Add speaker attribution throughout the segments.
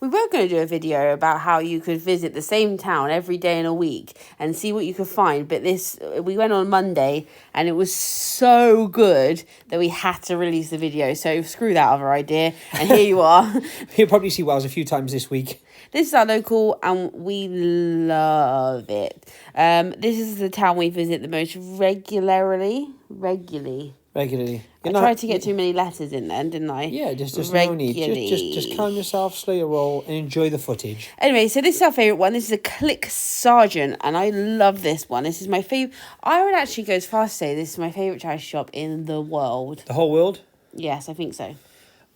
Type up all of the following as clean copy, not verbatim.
Speaker 1: We were going to do a video about how you could visit the same town every day in a week and see what you could find. But we went on Monday and it was so good that we had to release the video. So screw that other idea. And here you are.
Speaker 2: You'll probably see Wales a few times this week.
Speaker 1: This is our local and we love it. This is the town we visit the most regularly. I tried to get too many letters in then, didn't I?
Speaker 2: Yeah, just no need. Just calm yourself, slow your roll, and enjoy the footage.
Speaker 1: Anyway, so this is our favourite one. This is a Click Sergeant, and I love this one. This is my favourite. I would actually go as far as to say this is my favourite charity shop in the world.
Speaker 2: The whole world?
Speaker 1: Yes, I think so.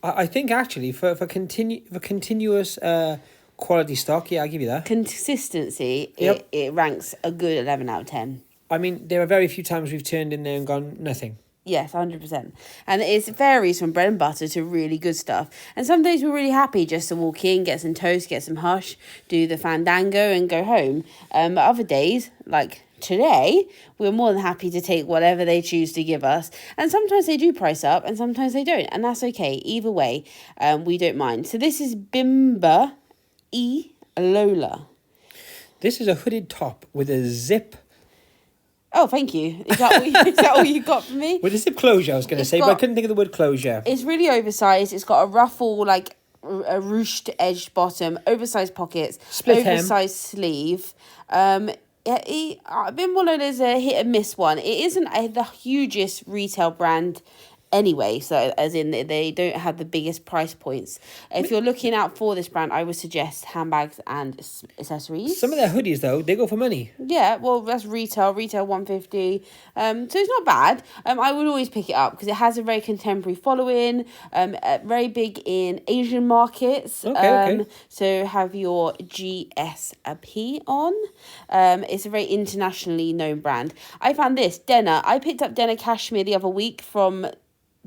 Speaker 2: I think actually for continuous quality stock, yeah, I'll give you that.
Speaker 1: Consistency,
Speaker 2: Yep.
Speaker 1: it ranks a good 11 out of 10.
Speaker 2: I mean, there are very few times we've turned in there and gone, nothing.
Speaker 1: Yes, 100%. And it varies from bread and butter to really good stuff. And some days we're really happy just to walk in, get some toast, get some hush, do the fandango and go home. But other days, like today, we're more than happy to take whatever they choose to give us. And sometimes they do price up and sometimes they don't. And that's okay. Either way, we don't mind. So this is Bimba E. Lola.
Speaker 2: This is a hooded top with a zip.
Speaker 1: Oh, thank you. Is that all you got for me?
Speaker 2: With a zip closure, I was going to say, but I couldn't think of the word closure.
Speaker 1: It's really oversized. It's got a ruffle, like a ruched edged bottom, oversized pockets,
Speaker 2: Split
Speaker 1: oversized sleeve. Bimba Lola is a hit and miss one. It isn't the hugest retail brand anyway, so as in they don't have the biggest price points. If you're looking out for this brand, I would suggest handbags and accessories.
Speaker 2: Some of their hoodies though, they go for money.
Speaker 1: Yeah, well, that's retail 150. So it's not bad. I would always pick it up because it has a very contemporary following, very big in Asian markets.
Speaker 2: Okay.
Speaker 1: So have your GSP on. It's a very internationally known brand. I found this Denner. I picked up Denner cashmere the other week from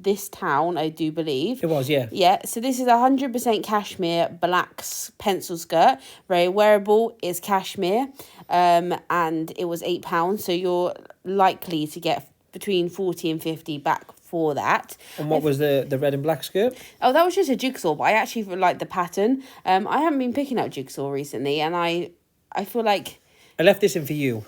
Speaker 1: this town, I do believe.
Speaker 2: It was, yeah.
Speaker 1: Yeah, so this is 100% cashmere black pencil skirt, very wearable, it's cashmere, and it was £8, so you're likely to get between 40 and 50 back for that.
Speaker 2: And what was the red and black skirt?
Speaker 1: Oh, that was just a jigsaw, but I actually like the pattern. I haven't been picking up jigsaw recently, and I feel like...
Speaker 2: I left this in for you.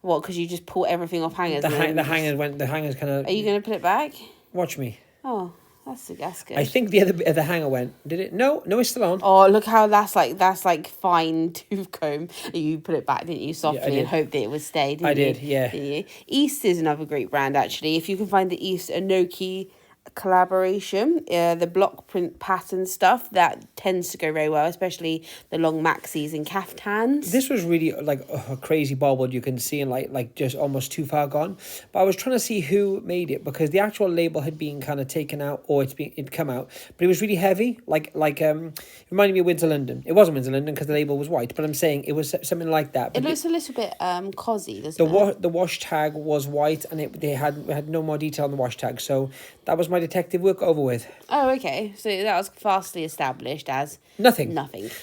Speaker 1: What, because you just pull everything off hangers?
Speaker 2: The hangers kind of...
Speaker 1: Are you going to put it back?
Speaker 2: Watch me.
Speaker 1: Oh, that's good.
Speaker 2: I think the other hanger went. Did it? No, it's still on.
Speaker 1: Oh, look how that's like fine tooth comb. You put it back, didn't you, softly, and hoped that it would stay, didn't you?
Speaker 2: I did, yeah.
Speaker 1: Didn't you? East is another great brand, actually. If you can find the East Anoki collaboration, the block print pattern stuff, that tends to go very well, especially the long maxis and caftans.
Speaker 2: This was really like a crazy bauble you can see, and like just almost too far gone. But I was trying to see who made it because the actual label had been kind of taken out, or it'd come out, but it was really heavy, like it reminded me of Windsor London. It wasn't Windsor London because the label was white, but I'm saying it was something like that.
Speaker 1: It looks a little bit cosy, doesn't it?
Speaker 2: The wash tag was white, and they had no more detail on the wash tag, so that was my detective work over with.
Speaker 1: Oh, okay. So that was vastly established as
Speaker 2: nothing.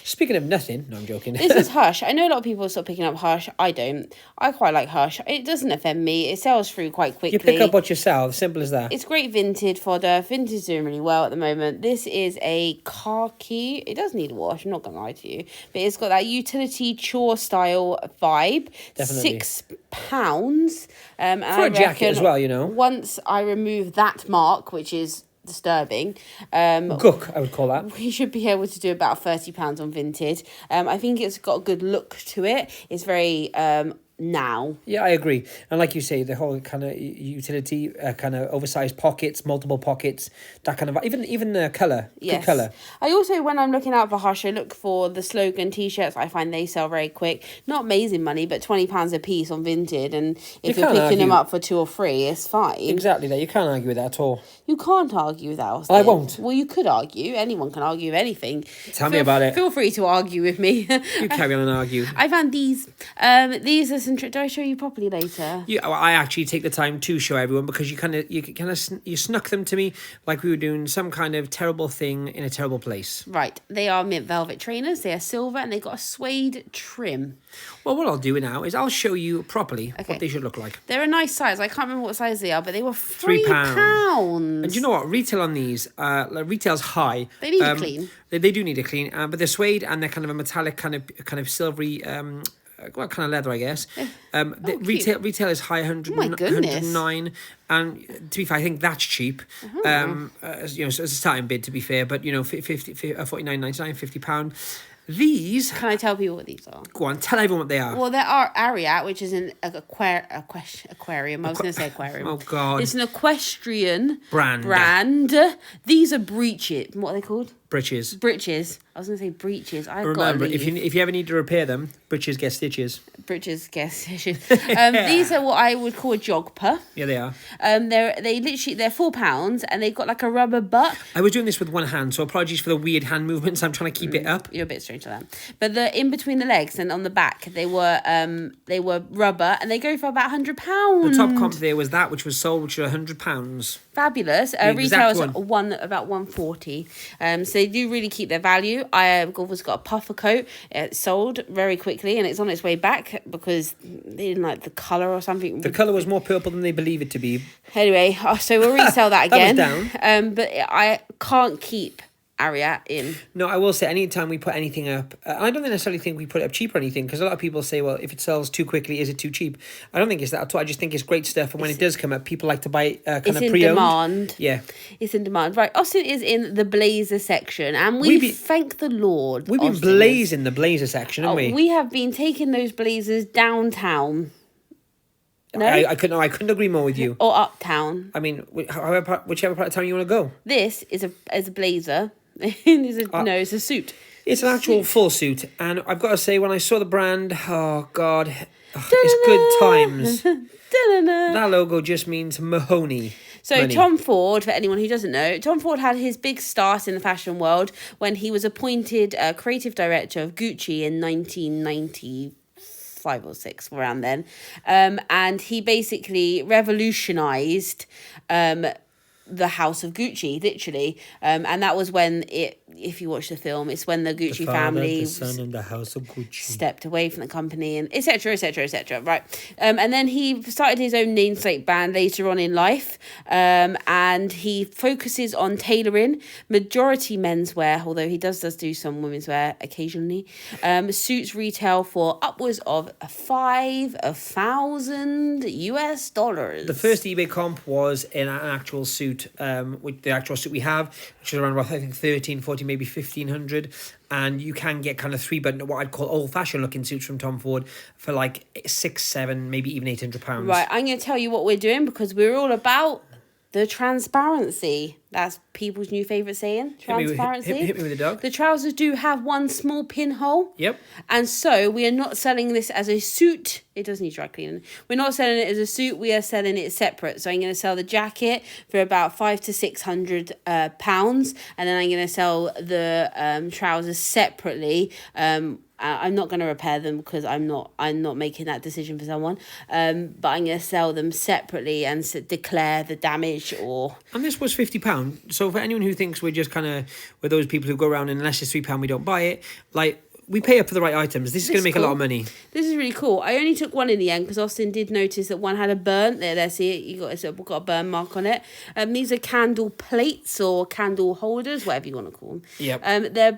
Speaker 1: Speaking
Speaker 2: of nothing, no, I'm joking.
Speaker 1: This is Hush. I know a lot of people start picking up Hush. I don't. I quite like Hush. It doesn't offend me. It sells through quite quickly.
Speaker 2: You pick up what you sell. Simple as that.
Speaker 1: It's great vintage fodder. Vintage is doing really well at the moment. This is a khaki. It does need a wash. I'm not going to lie to you. But it's got that utility chore style vibe.
Speaker 2: Definitely.
Speaker 1: £6. And
Speaker 2: for a jacket as well, you know.
Speaker 1: Once I remove that mark, which is disturbing,
Speaker 2: Gook, I would call that.
Speaker 1: we should be able to do about £30 on vintage. I think it's got a good look to it. It's very now.
Speaker 2: Yeah, I agree. And like you say, the whole kind of utility, kind of oversized pockets, multiple pockets, that kind of, even the colour.
Speaker 1: Yes.
Speaker 2: Good colour.
Speaker 1: I also, when I'm looking out for Hush, I look for the slogan t-shirts. I find they sell very quick. Not amazing money, but £20 a piece on Vinted. And if you're picking them up for 2 or 3, it's fine.
Speaker 2: Exactly that. You can't argue with that at all.
Speaker 1: You can't argue with that, Austin.
Speaker 2: I won't.
Speaker 1: Well, you could argue. Anyone can argue with anything.
Speaker 2: Tell me about it.
Speaker 1: Feel free to argue with me.
Speaker 2: You carry on and argue.
Speaker 1: I found these. These are some do I show you properly later?
Speaker 2: Yeah, I actually take the time to show everyone because you snuck them to me like we were doing some kind of terrible thing in a terrible place.
Speaker 1: Right, they are mint velvet trainers. They are silver and they got a suede trim.
Speaker 2: Well, what I'll do now is I'll show you properly what they should look like.
Speaker 1: They're a nice size. I can't remember what size they are, but they were £3.
Speaker 2: And do you know what? Retail on these, retail's high.
Speaker 1: They need a clean.
Speaker 2: They do need a clean, but they're suede and they're kind of a metallic, kind of silvery. What kind of leather, I guess. Retail is high, 109, and to be fair, I think that's cheap. So it's a starting bid, to be fair, but 49.99, £50. These.
Speaker 1: Can I tell people what these are?
Speaker 2: Go on, tell everyone what they are.
Speaker 1: Well, there are Ariat, which is an aquarium. I was going to say aquarium.
Speaker 2: Oh God!
Speaker 1: It's an equestrian
Speaker 2: brand.
Speaker 1: These are breeches. What are they called?
Speaker 2: Breeches.
Speaker 1: I was going to say breeches.
Speaker 2: Remember, if you ever need to repair them, breeches get stitches.
Speaker 1: Breeches get stitches. These are what I would call a jogper.
Speaker 2: Yeah, they are.
Speaker 1: They're £4 and they've got like a rubber butt.
Speaker 2: I was doing this with one hand, so apologies for the weird hand movements. I'm trying to keep it up.
Speaker 1: You're a bit strange like that. But the in between the legs and on the back, they were rubber and they go for about £100.
Speaker 2: The top comp there was that which was sold, which was £100.
Speaker 1: Fabulous. Retails about £140. So they do really keep their value. I've always got a puffer coat. It's sold very quickly and it's on its way back because they didn't like the colour or something.
Speaker 2: The colour was more purple than they believe it to be.
Speaker 1: Anyway, so we'll resell that again.
Speaker 2: That was down.
Speaker 1: But I can't keep Ariat in.
Speaker 2: No, I will say anytime we put anything up, I don't necessarily think we put it up cheap or anything, because a lot of people say, well, if it sells too quickly, is it too cheap? I don't think it's that at all. I just think it's great stuff, and when it does come up, people like to buy kind of pre-owned.
Speaker 1: It's in demand.
Speaker 2: Yeah.
Speaker 1: It's in demand. Right, Austin is in the blazer section, and we thank the Lord.
Speaker 2: We've been blazing the blazer section, haven't we?
Speaker 1: We have been taking those blazers downtown. No?
Speaker 2: I couldn't agree more with you.
Speaker 1: Or uptown.
Speaker 2: I mean, whichever part of town you want to go.
Speaker 1: This is a blazer. It's a suit.
Speaker 2: It's an actual full suit, and I've got to say, when I saw the brand, oh God, it's good times. That logo just means Mahoney.
Speaker 1: So money. Tom Ford, for anyone who doesn't know, Tom Ford had his big start in the fashion world when he was appointed creative director of Gucci in 1995 or 6, around then, and he basically revolutionised the house of Gucci, literally, and that was when if you watch the film, it's when the Gucci family,
Speaker 2: the son in the house of Gucci,
Speaker 1: stepped away from the company, and etc. Right, and then he started his own namesake brand later on in life, and he focuses on tailoring, majority menswear, although he does do some women's wear occasionally. Suits retail for upwards of $5,000
Speaker 2: The first eBay comp was in an actual suit, with the actual suit we have, which is around, I think, 13, 14, maybe 1,500, and you can get kind of 3-button, what I'd call old-fashioned looking suits from Tom Ford for like 6, 7, maybe even £800.
Speaker 1: Right, I'm going to tell you what we're doing because we're all about the transparency. That's people's new favourite saying. Transparency.
Speaker 2: Hit me with the dog.
Speaker 1: The trousers do have one small pinhole.
Speaker 2: Yep.
Speaker 1: And so we are not selling this as a suit. It does need dry cleaning. We're not selling it as a suit. We are selling it separate. So I'm going to sell the jacket for about £500 to £600, and then I'm going to sell the trousers separately. I'm not going to repair them because I'm not making that decision for someone. But I'm going to sell them separately and declare the damage or.
Speaker 2: And this was £50. So for anyone who thinks we're just kind of we're those people who go around and unless it's £3 we don't buy it, like. We pay up for the right items. This is going to make a lot of money.
Speaker 1: This is really cool. I only took one in the end because Austin did notice that one had a burn. There, see it? It's got a burn mark on it. These are candle plates or candle holders, whatever you want to call them.
Speaker 2: Yep.
Speaker 1: They're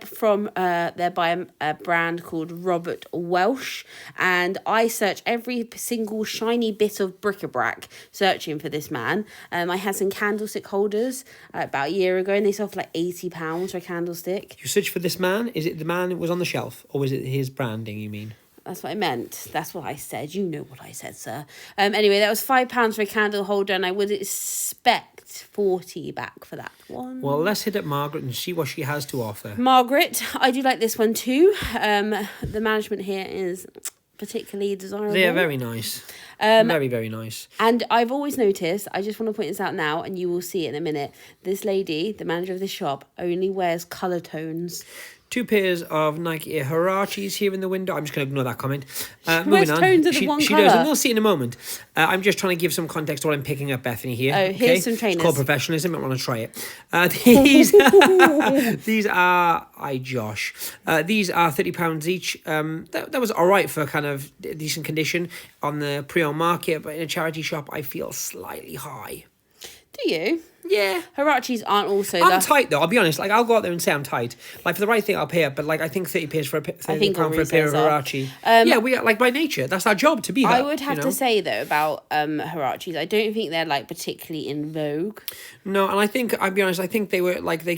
Speaker 1: by a brand called Robert Welsh, and I search every single shiny bit of bric-a-brac searching for this man. I had some candlestick holders about a year ago, and they sold for like £80 for a candlestick.
Speaker 2: You search for this man? Is it the man that was on the shelf? Or was it his branding, you mean?
Speaker 1: That's what I meant. That's what I said. You know what I said, sir. Anyway, that was £5 for a candle holder, and I would expect 40 back for that one.
Speaker 2: Well, let's hit up Margaret and see what she has to offer.
Speaker 1: Margaret, I do like this one too. The management here is particularly desirable.
Speaker 2: They are very nice. Very, very nice.
Speaker 1: And I've always noticed, I just want to point this out now, and you will see it in a minute, this lady, the manager of this shop, only wears colour tones.
Speaker 2: 2 pairs of Nike Air Huaraches here in the window. I'm just going to ignore that comment. Moving on.
Speaker 1: tones of the one
Speaker 2: she
Speaker 1: colour?
Speaker 2: does, and we'll see in a moment. I'm just trying to give some context to what I'm picking up, Bethany, here.
Speaker 1: Oh, here's some trainers.
Speaker 2: It's called professionalism. I want to try it. These are... Josh. These are £30 each. That was all right for kind of decent condition on the pre-owned market, but in a charity shop, I feel slightly high.
Speaker 1: Do you?
Speaker 2: Yeah.
Speaker 1: Huaraches aren't also
Speaker 2: I'm tight though, I'll be honest. Like, I'll go out there and say I'm tight. Like, for the right thing, I'll pay up. But like, I think 30 pays for a £30 for a pair of Huarache. Yeah, we are, like, by nature, that's our job to be.
Speaker 1: I would have to say though about Huaraches, I don't think they're like particularly in vogue. No,
Speaker 2: and I think, I'll be honest, I think they were like, they're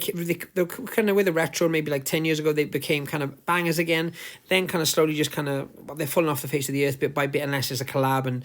Speaker 2: kind of with the retro. Maybe like 10 years ago, they became kind of bangers again. Then kind of slowly just kind of, they're falling off the face of the earth bit by bit, unless it's a collab. And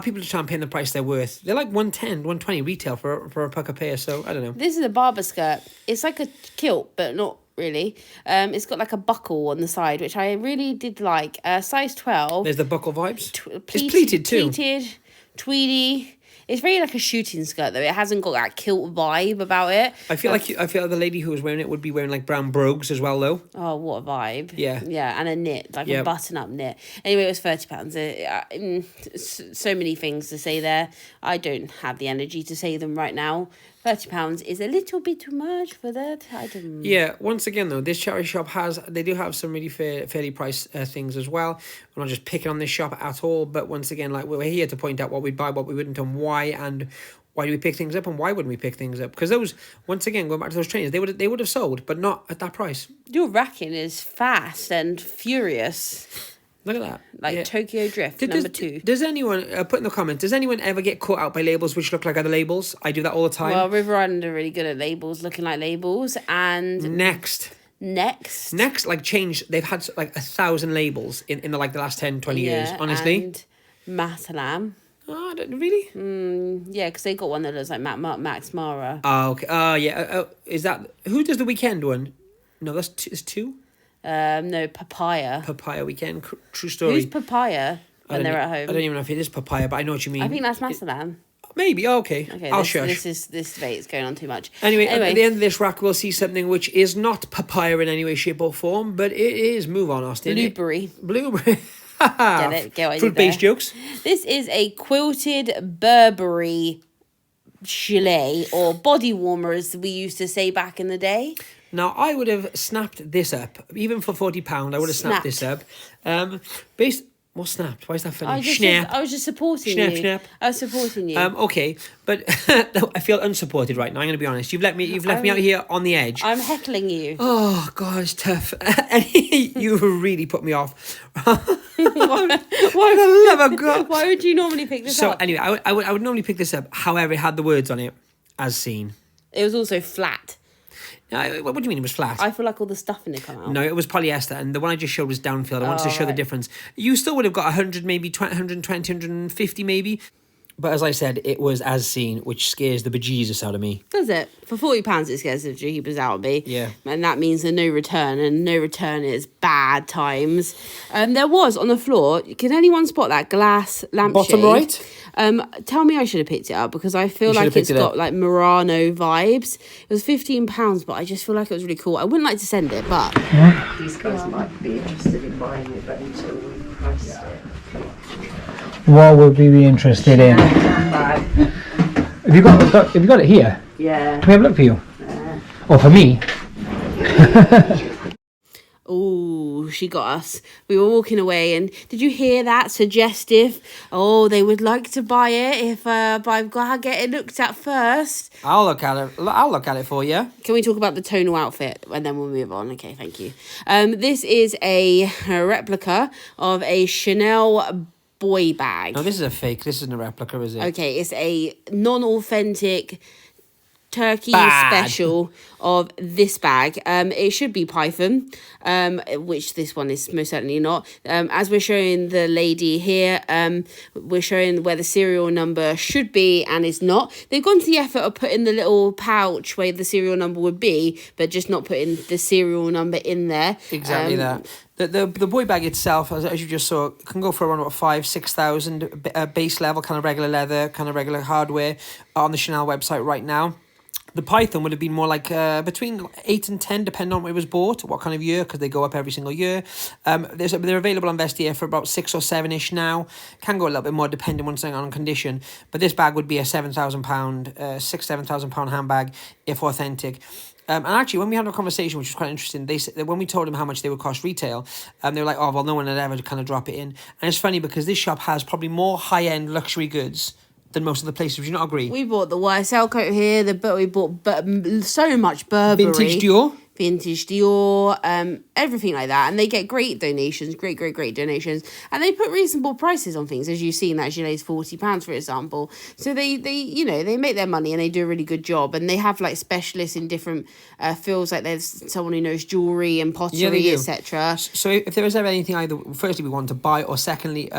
Speaker 2: people just try and pay the price they're worth. They're like 110, 120 retail for a pucker pair. So I don't know.
Speaker 1: This is a barber skirt. It's like a kilt, but not really. It's got like a buckle on the side, which I really did like. Size 12.
Speaker 2: There's the buckle vibes. It's pleated too.
Speaker 1: Pleated, tweedy. It's very like a shooting skirt though. It hasn't got that kilt vibe about it.
Speaker 2: I feel like the lady who was wearing it would be wearing like brown brogues as well though.
Speaker 1: Oh, what a vibe!
Speaker 2: Yeah,
Speaker 1: yeah, and a knit, like a button-up knit. Anyway, it was £30. So many things to say there. I don't have the energy to say them right now. £30 is a little bit too much for that. I don't.
Speaker 2: Yeah. Once again, though, this charity shop they do have some really fairly priced things as well. I'm not just picking on this shop at all, but once again, like, we're here to point out what we'd buy, what we wouldn't, and why do we pick things up, and why wouldn't we pick things up? Because those, once again, going back to those trainers, they would have sold, but not at that price.
Speaker 1: Your racking is fast and furious.
Speaker 2: Look at that.
Speaker 1: Like Tokyo Drift, number 2.
Speaker 2: Does anyone, put in the comments, does anyone ever get caught out by labels which look like other labels? I do that all the time.
Speaker 1: Well, River Island are really good at labels, looking like labels. And
Speaker 2: Next, like, change. They've had like 1,000 labels in the last 10, 20 years, honestly.
Speaker 1: And Matalam.
Speaker 2: Oh, really?
Speaker 1: Yeah, because they got one that looks like Max Mara.
Speaker 2: Oh, okay. Oh, yeah. Is that... Who does the Weekend one? No, it's 2?
Speaker 1: No, Papaya.
Speaker 2: Papaya Weekend. True story.
Speaker 1: Who's Papaya when they're at home?
Speaker 2: I don't even know if it is Papaya, but I know what you mean.
Speaker 1: I think that's Masalam.
Speaker 2: Maybe. Oh, okay. I'll shush.
Speaker 1: This debate is going on too much.
Speaker 2: Anyway, at the end of this rack, we'll see something which is not Papaya in any way, shape, or form, but it is... Move on, Austin.
Speaker 1: Blueberry.
Speaker 2: Get
Speaker 1: it? Get what
Speaker 2: Fruit-based jokes.
Speaker 1: This is a quilted Burberry gilet, or body warmer, as we used to say back in the day.
Speaker 2: Now, I would have snapped this up. Even for £40, I would have snapped this up. What snapped? Why is that funny?
Speaker 1: I was just supporting you.
Speaker 2: Snap.
Speaker 1: I was supporting you.
Speaker 2: Okay, but I feel unsupported right now. I'm going to be honest. You've left me out here on the edge.
Speaker 1: I'm heckling you.
Speaker 2: Oh God, it's tough. You really put me off.
Speaker 1: Why would you normally pick this up?
Speaker 2: So anyway, I would normally pick this up. However, it had the words on it, as seen.
Speaker 1: It was also flat.
Speaker 2: What do you mean it was flat?
Speaker 1: I feel like all the stuff in it come out.
Speaker 2: No, it was polyester, and the one I just showed was downfield. I wanted to show the difference. You still would have got 100, maybe 120, 150 maybe. But as I said, it was as seen, which scares the bejesus out of me.
Speaker 1: Does it? For £40, it scares the bejesus out of me.
Speaker 2: Yeah.
Speaker 1: And that means a no return, and no return is bad times. There was, on the floor, can anyone spot that glass lampshade?
Speaker 2: Bottom right?
Speaker 1: Tell me I should have picked it up, because I feel like it's got like Murano vibes. It was £15, but I just feel like it was really cool. I wouldn't like to send it, but...
Speaker 3: These guys might be interested in buying it, but until we priced it.
Speaker 4: What would we be interested in? Have you got it here?
Speaker 3: Yeah.
Speaker 4: Can we have a look for you? Or for me?
Speaker 1: Oh, she got us. We were walking away, and did you hear that? Suggestive. Oh, they would like to buy it if I've got to get it looked at first.
Speaker 2: I'll look at it for you.
Speaker 1: Can we talk about the tonal outfit, and then we'll move on? Okay, thank you. This is a replica of a Chanel boy bag.
Speaker 2: No, this is a fake. This isn't a replica, is it?
Speaker 1: Okay, it's a non-authentic turkey
Speaker 2: Bad.
Speaker 1: special of this bag. It should be Python, which this one is most certainly not. As we're showing the lady here, we're showing where the serial number should be and is not. They've gone to the effort of putting the little pouch where the serial number would be, but just not putting the serial number in there.
Speaker 2: Exactly that. The boy bag itself, as you just saw, can go for around about 5,000-6,000 base level, kind of regular leather, kind of regular hardware on the Chanel website right now. The Python would have been more like between 8 and 10, depending on where it was bought, what kind of year, because they go up every single year. They're available on Vestiaire for about 6 or 7-ish now. Can go a little bit more depending on condition. But this bag would be a £7,000, £6,000-7,000 handbag if authentic. And actually, when we had a conversation, which was quite interesting, they said that when we told them how much they would cost retail, they were like, "Oh, well, no one would ever kind of drop it in." And it's funny because this shop has probably more high-end luxury goods than most of the places. Would you not agree?
Speaker 1: We bought the YSL coat here. We bought so much Burberry. Vintage Dior, everything like that. And they get great donations, great donations. And they put reasonable prices on things, as you've seen, that Gillet's £40, for example. So they they make their money and they do a really good job. And they have like specialists in different fields, like there's someone who knows jewellery and pottery, etc.
Speaker 2: So if there is ever anything either, firstly, we want to buy, or secondly,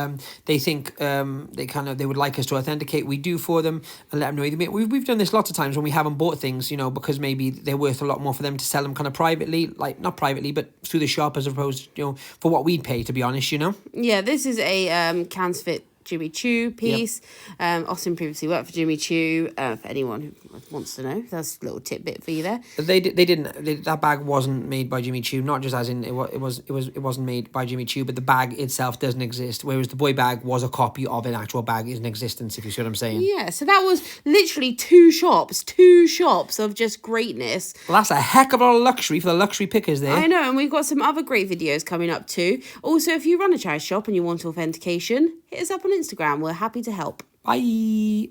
Speaker 2: they think they would like us to authenticate, we do for them and let them know. We've done this lots of times when we haven't bought things, because maybe they're worth a lot more for them to sell them kind of privately, like not privately, but through the shop, as opposed, for what we'd pay, to be honest,
Speaker 1: Yeah, this is a cans fit Jimmy Choo piece. Yep. Austin previously worked for Jimmy Choo. For anyone who wants to know, that's a little tidbit for you there.
Speaker 2: That bag wasn't made by Jimmy Choo. Not just as in it wasn't made by Jimmy Choo, but the bag itself doesn't exist. Whereas the boy bag was a copy of an actual bag in existence. If you see what I'm saying.
Speaker 1: Yeah. So that was literally two shops of just greatness.
Speaker 2: Well, that's a heck of a lot of luxury for the luxury pickers there.
Speaker 1: I know, and we've got some other great videos coming up too. Also, if you run a charity shop and you want authentication, hit us up on Instagram. We're happy to help.
Speaker 2: Bye.